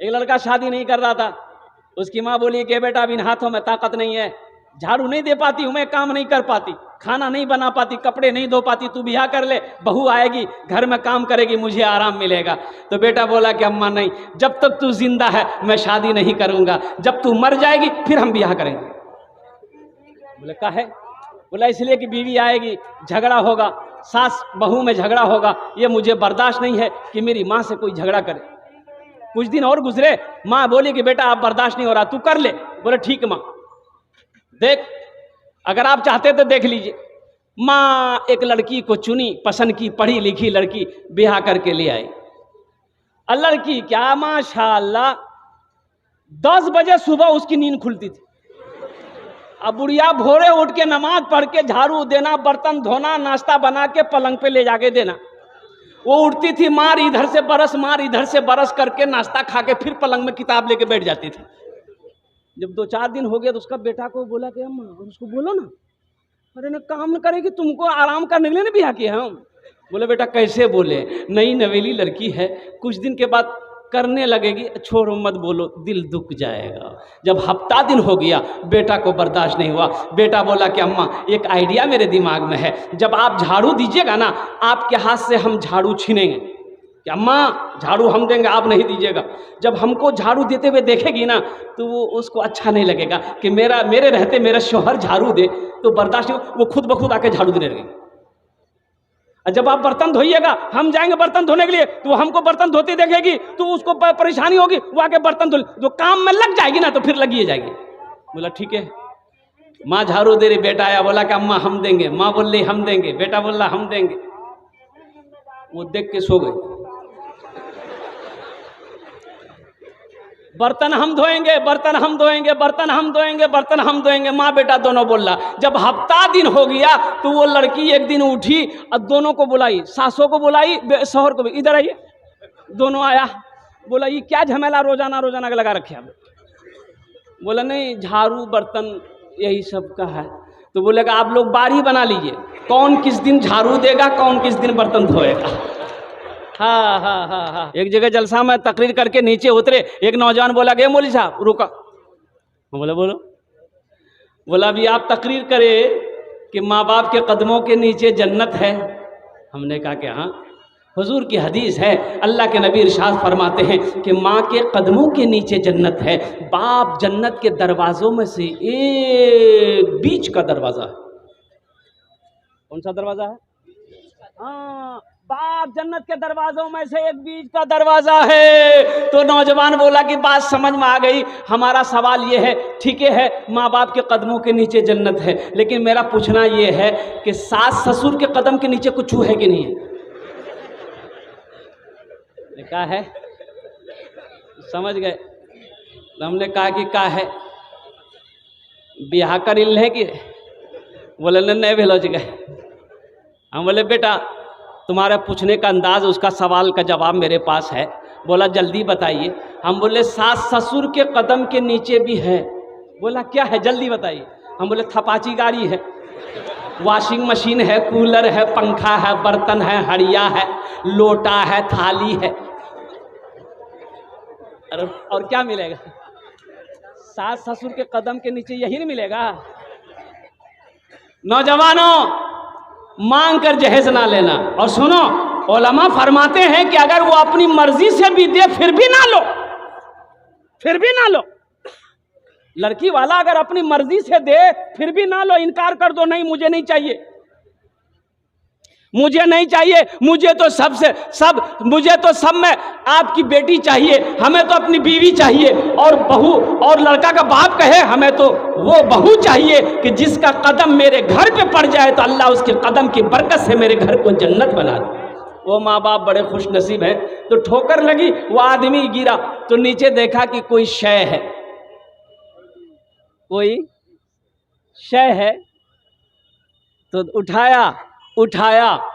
एक लड़का शादी नहीं कर रहा था, उसकी माँ बोली कि बेटा अब इन हाथों में ताकत नहीं है, झाड़ू नहीं दे पाती हूँ मैं, काम नहीं कर पाती, खाना नहीं बना पाती, कपड़े नहीं धो पाती, तू ब्याह कर ले, बहू आएगी घर में काम करेगी, मुझे आराम मिलेगा। तो बेटा बोला कि अम्मा नहीं, जब तक तू जिंदा है मैं शादी नहीं करूंगा, जब तू मर जाएगी फिर हम ब्याह करेंगे। बोले का है? बोला इसलिए कि बीवी आएगी, झगड़ा होगा, सास बहू में झगड़ा होगा, ये मुझे बर्दाश्त नहीं है कि मेरी माँ से कोई झगड़ा करे। कुछ दिन और गुजरे, माँ बोली कि बेटा आप बर्दाश्त नहीं हो रहा, तू कर ले। बोले ठीक माँ, देख अगर आप चाहते तो देख लीजिए। माँ एक लड़की को चुनी, पसंद की, पढ़ी लिखी लड़की, ब्याह करके ले आई। और लड़की क्या माशाअल्लाह 10 बजे सुबह उसकी नींद खुलती थी। अब बुढ़िया भोरे उठ के नमाज पढ़ के झाड़ू देना, बर्तन धोना, नाश्ता बना के पलंग पे ले जाके देना। वो उठती थी, मार इधर से बरस, मार इधर से बरस करके नाश्ता खा के फिर पलंग में किताब लेके बैठ जाती थी। जब 2-4 दिन हो गया तो उसका बेटा को बोला कि अम्मा उसको बोलो ना, अरे ना काम न करेगी, तुमको आराम करने के लिए ना ब्याह किया हम। बोले बेटा कैसे बोले, नई नवेली लड़की है, कुछ दिन के बाद करने लगेगी, छोड़ो मत बोलो, दिल दुख जाएगा। जब हफ्ता दिन हो गया बेटा को बर्दाश्त नहीं हुआ, बेटा बोला कि अम्मा एक आइडिया मेरे दिमाग में है, जब आप झाड़ू दीजिएगा ना आपके हाथ से हम झाड़ू छीनेंगे। कि अम्मा झाड़ू हम देंगे, आप नहीं दीजिएगा। जब हमको झाड़ू देते हुए देखेगी ना तो वो उसको अच्छा नहीं लगेगा कि मेरे रहते मेरा शौहर झाड़ू दे, तो बर्दाश्त नहीं, वो खुद ब खुद आके झाड़ू देने लगेगी। और जब आप बर्तन धोइएगा, हम जाएंगे बर्तन धोने के लिए, तो वो हमको बर्तन धोते देखेगी तो उसको परेशानी होगी, वो आके बर्तन धो, जो काम में लग जाएगी ना तो फिर लगी जाएगी। बोला ठीक है। माँ झाड़ू दे रही, बेटा आया, बोला कि अम्मा हम देंगे, माँ बोल रही हम देंगे, बेटा बोल रहा हम देंगे। वो देख के सो गए। बर्तन हम धोएंगे, बर्तन हम धोएंगे, बर्तन हम धोएंगे, बर्तन हम धोएंगे, माँ बेटा दोनों बोल रहा। जब हफ्ता दिन हो गया तो वो लड़की एक दिन उठी और दोनों को बुलाई, सासों को बुलाई, शौहर को भी, इधर आइए। दोनों आया, बोला ये क्या झमेला रोजाना रोजाना का लगा रखे आप? बोला नहीं झाड़ू बर्तन यही सब का है। तो बोलेगा आप लोग बारी बना लीजिए, कौन किस दिन झाड़ू देगा, कौन किस दिन बर्तन धोएगा। हाँ हाँ हाँ हाँ। एक जगह जलसा में तकरीर करके नीचे उतरे, एक नौजवान बोला गया मौलवी साहब रुका। बोला बोलो। बोला अभी आप तकरीर करे कि माँ बाप के कदमों के नीचे जन्नत है। हमने कहा कि हाँ, हुजूर की हदीस है, अल्लाह के नबी इरशाद फरमाते हैं कि माँ के कदमों के नीचे जन्नत है। बाप जन्नत के दरवाजों में से एक बीच का दरवाजा है। कौन सा दरवाजा है? हाँ, बाप जन्नत के दरवाजों में से एक बीच का दरवाजा है। तो नौजवान बोला कि बात समझ में आ गई, हमारा सवाल ये है, ठीक है माँ बाप के कदमों के नीचे जन्नत है, लेकिन मेरा पूछना ये है कि सास ससुर के कदम के नीचे कुछ है कि नहीं है? क्या है? समझ गए? हमने कहा कि क्या है, ब्याह कर है कि? बोले नहीं भेलो गए। हम बोले बेटा तुम्हारे पूछने का अंदाज, उसका सवाल का जवाब मेरे पास है। बोला जल्दी बताइए। हम बोले सास ससुर के कदम के नीचे भी है। बोला क्या है जल्दी बताइए। हम बोले थपाची गाड़ी है, वॉशिंग मशीन है, कूलर है, पंखा है, बर्तन है, हड़िया है, लोटा है, थाली है। और क्या मिलेगा? सास ससुर के कदम के नीचे यही नहीं मिलेगा? नौजवानों मांग कर जहेज ना लेना। और सुनो, उलमा फरमाते हैं कि अगर वो अपनी मर्जी से भी दे फिर भी ना लो, फिर भी ना लो। लड़की वाला अगर अपनी मर्जी से दे फिर भी ना लो, इनकार कर दो, नहीं मुझे नहीं चाहिए, मुझे नहीं चाहिए, मुझे तो सब में आपकी बेटी चाहिए, हमें तो अपनी बीवी चाहिए। और बहू और लड़का का बाप कहे हमें तो वो बहू चाहिए कि जिसका कदम मेरे घर पे पड़ जाए तो अल्लाह उसके कदम की बरकत से मेरे घर को जन्नत बना दे। वो माँ बाप बड़े खुश नसीब हैं। तो ठोकर लगी, वो आदमी गिरा तो नीचे देखा कि कोई शय है, कोई शय है। तो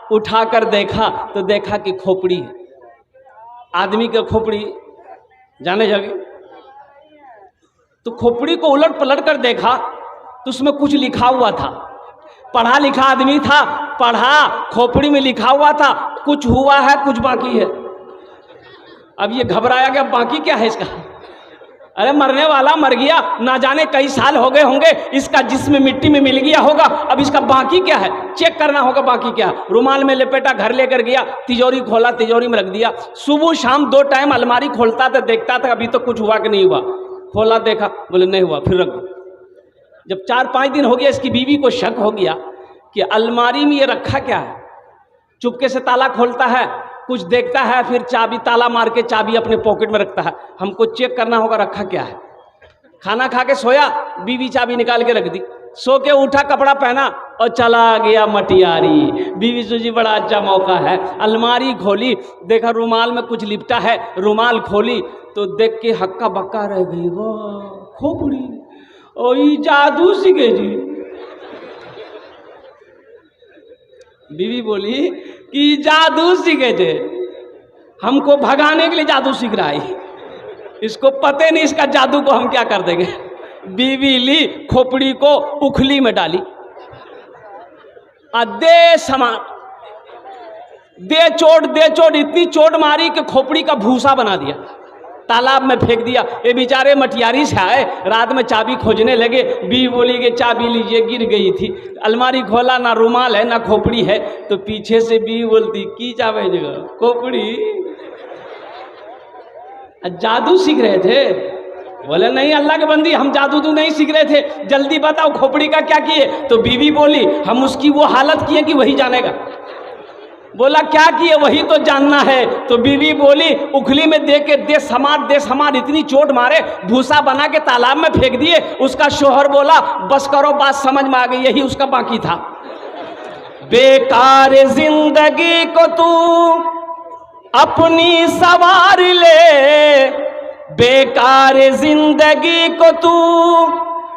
उठाकर देखा तो देखा कि खोपड़ी है। आदमी का खोपड़ी जाने जगे तो खोपड़ी को उलट पलट कर देखा तो उसमें कुछ लिखा हुआ था। पढ़ा लिखा आदमी था, पढ़ा, खोपड़ी में लिखा हुआ था कुछ हुआ है कुछ बाकी है। अब ये घबराया कि अब बाकी क्या है इसका। अरे मरने वाला मर गया, ना जाने कई साल हो गए होंगे, इसका जिस्म मिट्टी में मिल गया होगा, अब इसका बाकी क्या है, चेक करना होगा बाकी क्या। रुमाल में लपेटा, घर लेकर गया, तिजोरी खोला, तिजोरी में रख दिया। सुबह शाम 2 टाइम अलमारी खोलता था, देखता था अभी तो कुछ हुआ कि नहीं हुआ। खोला, देखा, बोले नहीं हुआ, फिर रख दो। जब 4-5 दिन हो गया, इसकी बीवी को शक हो गया कि अलमारी में ये रखा क्या है। चुपके से ताला खोलता है, कुछ देखता है, फिर चाबी, ताला मार के चाबी अपने पॉकेट में रखता है। हमको चेक करना होगा रखा क्या है। खाना खा के सोया, बीवी चाबी निकाल के रख दी। सो के उठा, कपड़ा पहना और चला गया मटियारी। बीवी सोची बड़ा अच्छा मौका है, अलमारी खोली, देखा रुमाल में कुछ लिपटा है, रुमाल खोली तो देख के हक्का बक्का रह गई। वाह खोपड़ी, ओ जादू सीखे जी। बीवी बोली कि जादू सीखे थे, हमको भगाने के लिए जादू सीख रहा है, इसको पते नहीं इसका जादू को हम क्या कर देंगे। बीवी ली, खोपड़ी को उखली में डाली, दे समा, दे चोट, इतनी चोट मारी कि खोपड़ी का भूसा बना दिया, तालाब में फेंक दिया। ये बेचारे मटियारी से आए, रात में चाबी खोजने लगे। बीवी बोली कि चाबी लीजिए, गिर गई थी। अलमारी खोला, ना रुमाल है ना खोपड़ी है। तो पीछे से बीवी बोलती की चाबी जगह खोपड़ी, जादू सीख रहे थे। बोले नहीं अल्लाह के बंदी, हम जादू तो नहीं सीख रहे थे, जल्दी बताओ खोपड़ी का क्या किए। तो बीवी बोली हम उसकी वो हालत किए कि वही जानेगा। बोला क्या किए, वही तो जानना है। तो बीवी बोली उखली में दे के दे समार, इतनी चोट मारे, भूसा बना के तालाब में फेंक दिए। उसका शोहर बोला बस करो, बात समझ में आ गई, यही उसका बाकी था। बेकार जिंदगी को तू अपनी सवार ले, बेकार जिंदगी को तू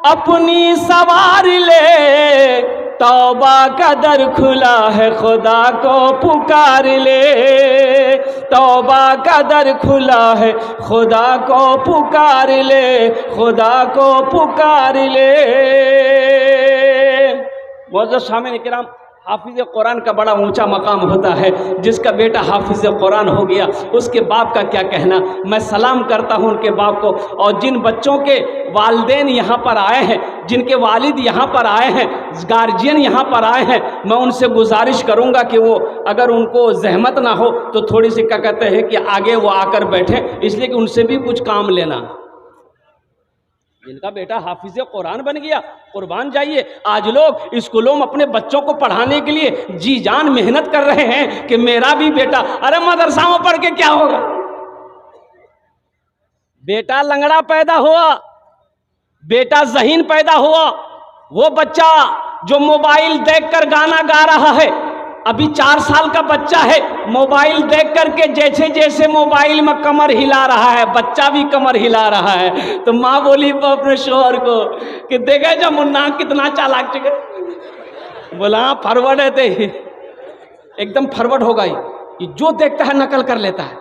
अपनी सवार ले, तौबा का दर खुला है खुदा को पुकार ले, तौबा का दर खुला है खुदा को पुकार ले, खुदा को पुकार ले। मुअज़्ज़ज़ सामीन इकराम, हाफिज़ कुरान का बड़ा ऊंचा मकाम होता है। जिसका बेटा हाफिज़ कुरान हो गया उसके बाप का क्या कहना। मैं सलाम करता हूं उनके बाप को, और जिन बच्चों के वालिदैन यहाँ पर आए हैं, जिनके वालिद यहाँ पर आए हैं, गार्जियन यहाँ पर आए हैं, मैं उनसे गुजारिश करूँगा कि वो अगर उनको जहमत ना हो तो थोड़ी सी क्या कहते हैं कि आगे वो आकर बैठें, इसलिए कि उनसे भी कुछ काम लेना। जिनका बेटा हाफिज़ कुरान बन गया, कुर्बान जाइए। आज लोग स्कूलों में अपने बच्चों को पढ़ाने के लिए जी जान मेहनत कर रहे हैं कि मेरा भी बेटा, अरे मदरसा में पढ़ के क्या होगा। बेटा लंगड़ा पैदा हुआ, बेटा ज़हीन पैदा हुआ, वो बच्चा जो मोबाइल देखकर गाना गा रहा है, अभी 4 साल का बच्चा है, मोबाइल देख करके जैसे जैसे मोबाइल में कमर हिला रहा है, बच्चा भी कमर हिला रहा है। तो माँ बोली अपने शोहर को कि देखे जब मुन्ना कितना चालाक चुके। बोला फॉरवर्ड है, ते एकदम फॉरवर्ड होगा, ये जो देखता है नकल कर लेता है।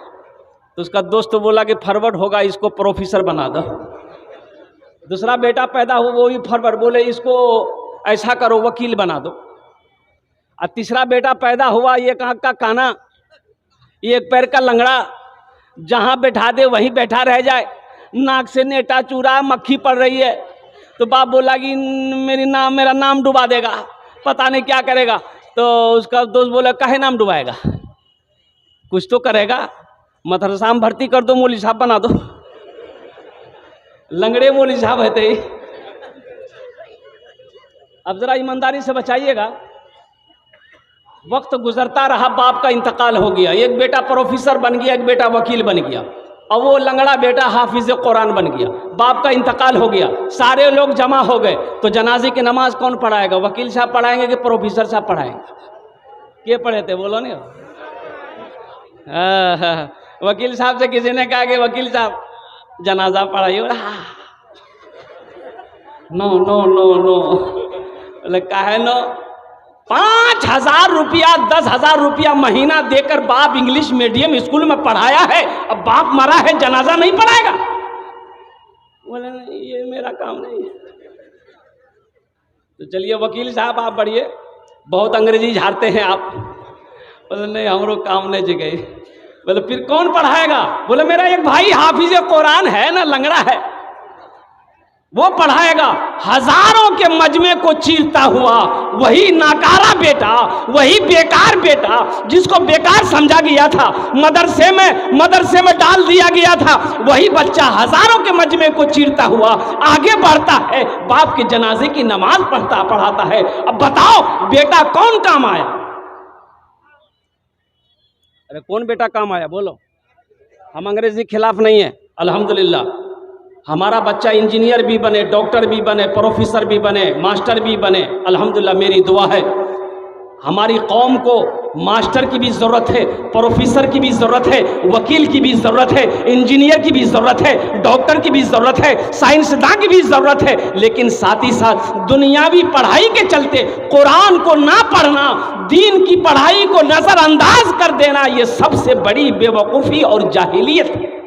तो उसका दोस्त बोला कि फॉरवर्ड होगा, इसको प्रोफेसर बना दो। दूसरा बेटा पैदा हुआ, वो भी फॉरवर्ड, बोले इसको ऐसा करो वकील बना दो। और तीसरा बेटा पैदा हुआ, ये कहाँ का काना, ये एक पैर का लंगड़ा, जहाँ बैठा दे वहीं बैठा रह जाए, नाक से नेटा चूरा, मक्खी पड़ रही है। तो बाप बोला कि मेरा नाम डुबा देगा, पता नहीं क्या करेगा। तो उसका दोस्त बोला काहे नाम डुबाएगा, कुछ तो करेगा, मदरसा में भर्ती कर दो, मौलवी साहब बना दो। लंगड़े मौलवी साहब रहते ही। अब जरा ईमानदारी से बचाइएगा। वक्त गुजरता रहा, बाप का इंतकाल हो गया, एक बेटा प्रोफेसर बन गया, एक बेटा वकील बन गया, और वो लंगड़ा बेटा हाफिज़ कुरान बन गया। बाप का इंतकाल हो गया, सारे लोग जमा हो गए। तो जनाजे की नमाज कौन पढ़ाएगा, वकील साहब पढ़ाएंगे कि प्रोफेसर साहब पढ़ाएंगे? के पढ़े थे बोलो नहीं। वकील साहब से किसी ने कहा कि वकील साहब जनाजा पढ़ाइए। नो नो नो नो, बोले काहे नो, 5,000 रुपया 10,000 रुपया महीना देकर बाप इंग्लिश मीडियम स्कूल में पढ़ाया है, अब बाप मरा है, जनाजा नहीं पढ़ाएगा। बोले ये मेरा काम नहीं है। तो चलिए वकील साहब आप बढ़िए, बहुत अंग्रेजी झाड़ते हैं आप। बोले नहीं हमरो काम नहीं जगह। बोले फिर कौन पढ़ाएगा? बोले मेरा एक भाई हाफिज कुरान है ना, लंगड़ा है, वो पढ़ाएगा। हजारों के मजमे को चीरता हुआ वही नाकारा बेटा, वही बेकार बेटा जिसको बेकार समझा गया था, मदरसे में डाल दिया गया था, वही बच्चा हजारों के मजमे को चीरता हुआ आगे बढ़ता है, बाप के जनाजे की नमाज पढ़ाता है। अब बताओ बेटा कौन काम आया? अरे कौन बेटा काम आया बोलो? हम अंग्रेजी के खिलाफ नहीं है, अल्हम्दुलिल्लाह हमारा बच्चा इंजीनियर भी बने, डॉक्टर भी बने, प्रोफेसर भी बने, मास्टर भी बने, अल्हम्दुलिल्लाह मेरी दुआ है। हमारी कौम को मास्टर की भी ज़रूरत है, प्रोफेसर की भी ज़रूरत है, वकील की भी ज़रूरत है, इंजीनियर की भी ज़रूरत है, डॉक्टर की भी ज़रूरत है, साइंसदान की भी ज़रूरत है। लेकिन साथ ही साथ दुनियावी पढ़ाई के चलते कुरान को ना पढ़ना, दीन की पढ़ाई को नज़रअंदाज कर देना, ये सबसे बड़ी बेवकूफ़ी और जाहिलियत है।